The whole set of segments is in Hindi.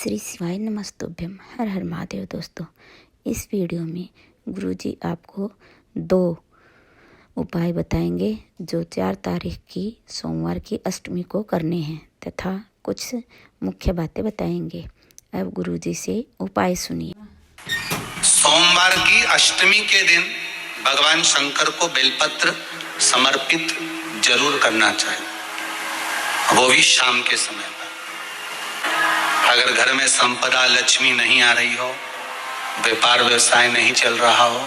श्री शिवाय नमस्तुभ्यम। हर हर महादेव। दोस्तों, इस वीडियो में गुरुजी आपको 2 उपाय बताएंगे जो 4 तारीख की सोमवार की अष्टमी को करने हैं तथा कुछ मुख्य बातें बताएंगे। अब गुरुजी से उपाय सुनिए। सोमवार की अष्टमी के दिन भगवान शंकर को बेलपत्र समर्पित जरूर करना चाहिए, वो भी शाम के समय पर। अगर घर में संपदा लक्ष्मी नहीं आ रही हो, व्यापार व्यवसाय नहीं चल रहा हो,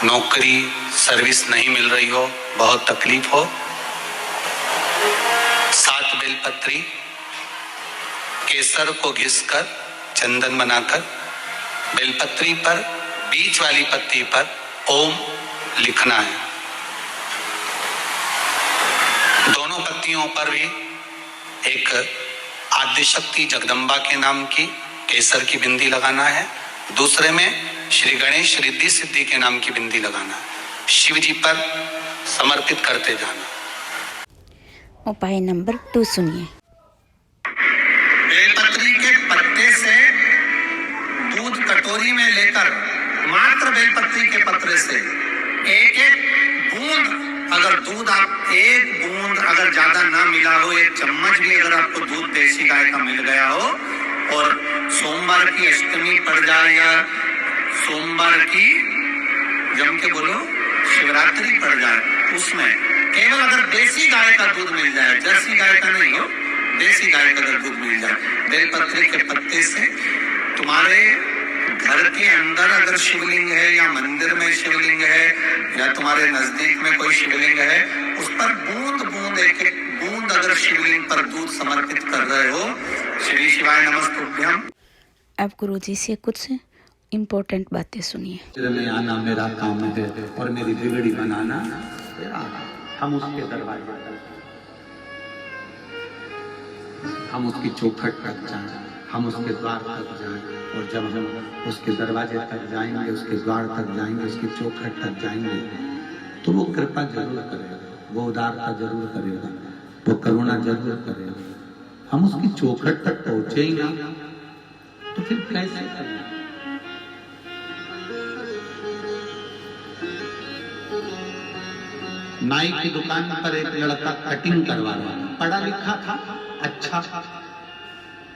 नौकरी सर्विस नहीं मिल रही हो, बहुत तकलीफ हो, 7 बेलपत्री केसर को घिसकर चंदन बनाकर बेलपत्री पर बीच वाली पत्ती पर ओम लिखना है। दोनों पत्तियों पर भी एक आदिशक्ति जगदम्बा के नाम की केसर की बिंदी लगाना है, दूसरे में श्री गणेश रिद्धि सिद्धि के नाम की बिंदी लगाना है। शिव जी पर समर्पित करते जाना। उपाय नंबर 2 सुनिए। बेलपत्री के पत्ते से दूध कटोरी में लेकर मात्र बेलपत्री के पत्रे से एक बूंद, अगर दूध आप 1 बूंद अगर ज्यादा ना मिला हो, 1 चम्मच भी अगर आपको दूध देसी गाय का मिल गया हो और सोमवार की अष्टमी पड़ जाए या सोमवार की जम के बोलो शिवरात्रि पड़ जाए, उसमें केवल अगर देसी गाय का दूध मिल जाए, जर्सी गाय का नहीं हो, देसी गाय का अगर दूध मिल जाए, बेलपत्री के पत्ते से तुम्हारे घर के अंदर अगर शिवलिंग है या मंदिर में शिवलिंग है या तुम्हारे नजदीक में कोई शिवलिंग है, उस पर बूंद बूंद एक बूंद अगर शिवलिंग पर दूध समर्पित कर रहे हो, श्री शिवाय नमस्तुभ्यम। अब गुरुजी से कुछ इम्पोर्टेंट बातें सुनिए। में आना मेरा काम है और मेरी बिगड़ी बनाना तेरा। हम उसके दरवाजे पर, हम उसकी चौखट तक जाएं, हम उसके द्वार तक जाएं, और जब हम उसके दरवाजे तक जाएंगे, उसके द्वार तक जाएंगे, उसकी चौखट तक जाएंगे, तो वो कृपा जरूर करेगा, वो उदारता जरूर करेगा, वो करुणा जरूर करेगा। हम उसकी चौखट तक पहुंचे ही ना तो फिर कैसे करेंगे? नाई की दुकान पर एक लड़का कटिंग करवा रहा था, पढ़ा लिखा था, अच्छा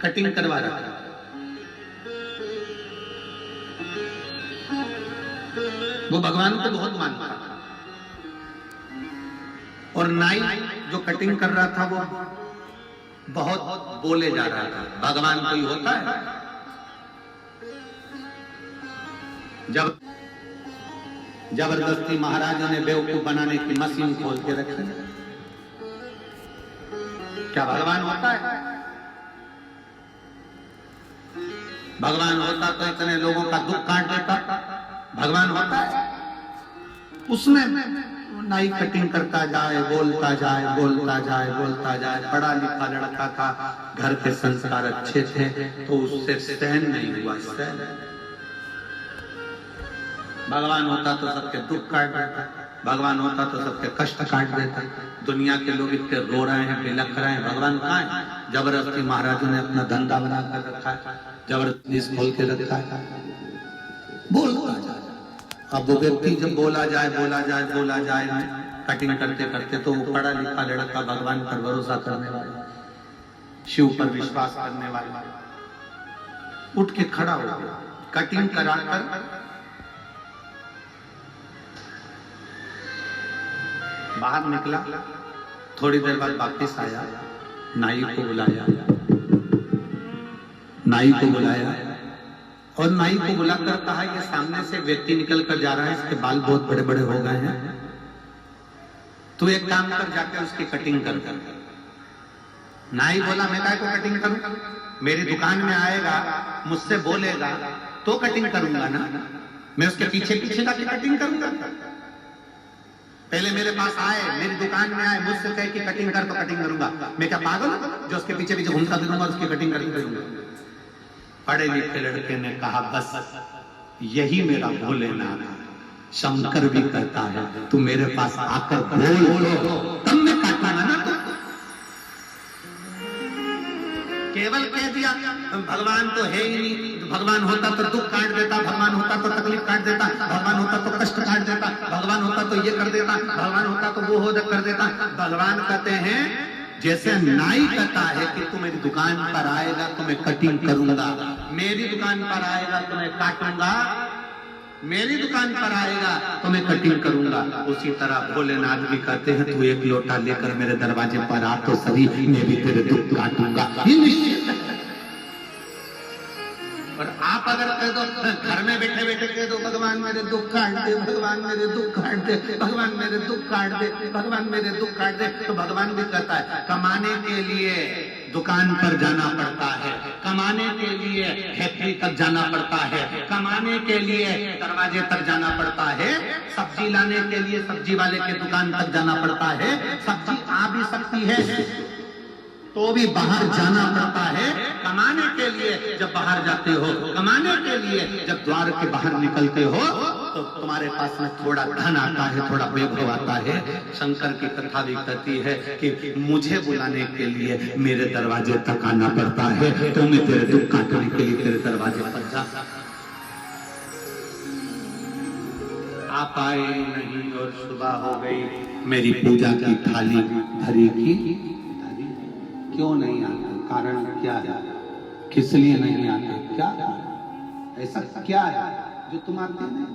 कटिंग करवा रहा था। वो भगवान को बहुत मानता था और नाई जो कटिंग कर रहा था वो बहुत बोले जा रहा था। भगवान कोई होता है? जब जबरदस्ती महाराजा ने बेवकूफ बनाने की मशीन खोल के रखी। क्या भगवान होता है? भगवान होता तो इतने लोगों का दुख काट देता। भगवान होता है? उसने नाई कटिंग करता जाए, बोलता जाए, बोलता जाए, बोलता जाए। पढ़ा लिखा लड़का था, घर के संस्कार अच्छे थे, तो उससे सहन नहीं हुआ। भगवान होता तो सबके दुख काट देता, भगवान होता तो सबके कष्ट काट देता। दुनिया के लोग इतने रो रहे हैं, बिलख रहे हैं, भगवान कहाँ है? जबरदस्ती महाराजों ने अपना धंधा बना कर रखा है, जबरदस्ती खोल के रखा है, बोलता जाए। अब वो व्यक्ति जब बोला जाए कटिंग करते करते, तो वो पढ़ा लिखा लड़का, भगवान पर भरोसा करने वाला, शिव पर विश्वास करने वाला, उठ के खड़ा हो गया, कटिंग कराकर बाहर निकला। थोड़ी देर बाद वापस आया, नाई को बुलाया, नाई को बुलाया और नाई को बुलाकर कहा, ये सामने से व्यक्ति निकल कर जा रहा है, इसके बाल बहुत बड़े बड़े हो गए हैं, तू एक काम कर, जाकर उसकी कटिंग कर। नाई बोला, मैं काय को कटिंग करूं? मेरी दुकान में आएगा, मुझसे बोलेगा तो कटिंग करूंगा ना, मैं उसके पीछे पीछे जाके कटिंग करूंगा? पहले मेरे पास आए, मेरी दुकान में आए, मुझसे कहे कि कटिंग कर तो कटिंग करूंगा। मैं क्या पागल जो उसके पीछे पीछे घूमता फिरूंगा, उसकी कटिंग करूंगा? पढ़े लिखे लड़के ने कहा, बस यही मेरा भोलेनाथ है, शंकर भी करता है, तू मेरे पास आकर बोल, तब मैं काटूंगा ना। केवल कह दिया भगवान तो है ही नहीं, भगवान होता तो दुख काट देता, भगवान होता तो तकलीफ काट देता, भगवान होता तो कष्ट काट देता, भगवान होता तो ये कर देता, भगवान होता तो वो हो कर देता। भगवान कहते हैं जैसे नाई कहता है कि तू मेरी दुकान पर आएगा तो मैं कटिंग करूंगा, मेरी दुकान पर आएगा तो मैं काटूंगा, मेरी दुकान पर आएगा तो मैं कटिंग करूंगा, उसी तरह भोलेनाथ भी कहते हैं तू एक लोटा लेकर मेरे दरवाजे पर आ तो सही, मैं भी तेरे दुख काटूंगा। ये निश्चित है। और आप अगर कह दो घर में बैठे बैठे कह दो भगवान मेरे दुख काट दे, भगवान मेरे दुख काट दे, भगवान मेरे दुख काट दे, भगवान मेरे दुख काट दे, तो भगवान भी कहता है कमाने के लिए दुकान पर जाना पड़ता है, कमाने के लिए फैक्ट्री तक जाना पड़ता है, कमाने के लिए दरवाजे तक जाना पड़ता है, सब्जी लाने के लिए सब्जी वाले के दुकान तक जाना पड़ता है, सब्जी आ भी सकती है तो भी बाहर जाना पड़ता है। कमाने के लिए जब बाहर जाते हो, कमाने के लिए जब द्वार के बाहर निकलते हो तो तुम्हारे पास में थोड़ा धन आता है, थोड़ा वैभव आता है। शंकर की कथा भी कहती है कि मुझे बुलाने के लिए मेरे दरवाजे तक आना पड़ता है, तो मैं तेरे दुख काटने के लिए तेरे दरवाजे पर जा। आप आए नहीं और सुबह हो गई, मेरी पूजा की थाली भरी की, क्यों नहीं आते? कारण क्या है? किस लिए नहीं आते? क्या ऐसा क्या है जो तुम आते नहीं?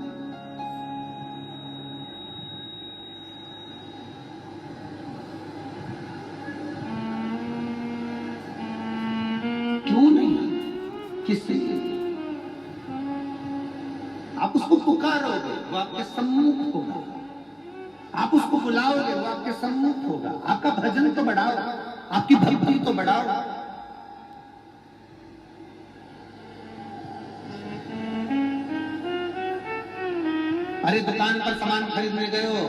क्यों नहीं आते? किस लिए? आप उसको पुकारोगे वो आपके सम्मुख होगा, आप उसको बुलाओगे वो आपके सम्मुख होगा, आपका भजन तो बढ़ाओ, आपकी भक्ति तो बढ़ाओ। अरे दुकान पर सामान खरीदने गए हो,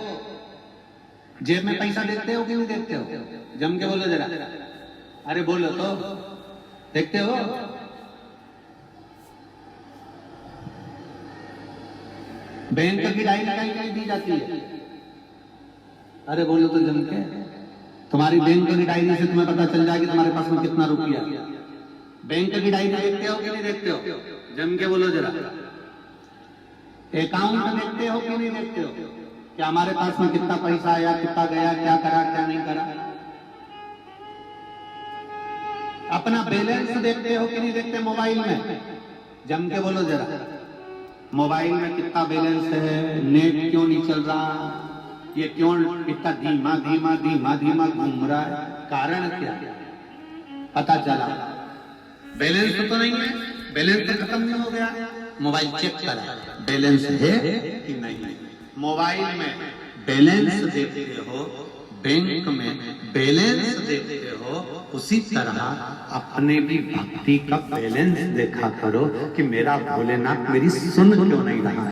जेब में पैसा देखते हो कि नहीं देखते हो? जम के बोलो जरा, अरे बोलो तो, देखते हो? बैंक की डायरी कहीं दी जाती है, अरे बोलो तो जम के। तुम्हारी बैंक की डायरी से तुम्हें पता चल जाएगी तुम्हारे पास में कितना रुपया। बैंक की डायरी देखते हो कि नहीं देखते हो? जम के बोलो जरा। अकाउंट देखते हो कि नहीं देखते हो? क्या हमारे पास में कितना पैसा आया, कितना गया, क्या करा, क्या नहीं करा? अपना बैलेंस देखते हो कि नहीं देखते मोबाइल में? जम के बोलो जरा। मोबाइल में कितना बैलेंस है, नेट क्यों नहीं चल रहा, ये क्यों इतना धीमा धीमा धीमा धीमा घूम रहा है, कारण क्या? पता चला बैलेंस तो नहीं है, बैलेंस तो खत्म नहीं हो गया, मोबाइल चेक करा बैलेंस है कि नहीं। मोबाइल में बैलेंस देखते हो, बैंक में बैलेंस देखते हो, उसी तरह अपने भी भक्ति का बैलेंस देखा करो कि मेरा भोलेनाथ मेरी सुन क्यों नहीं रहा।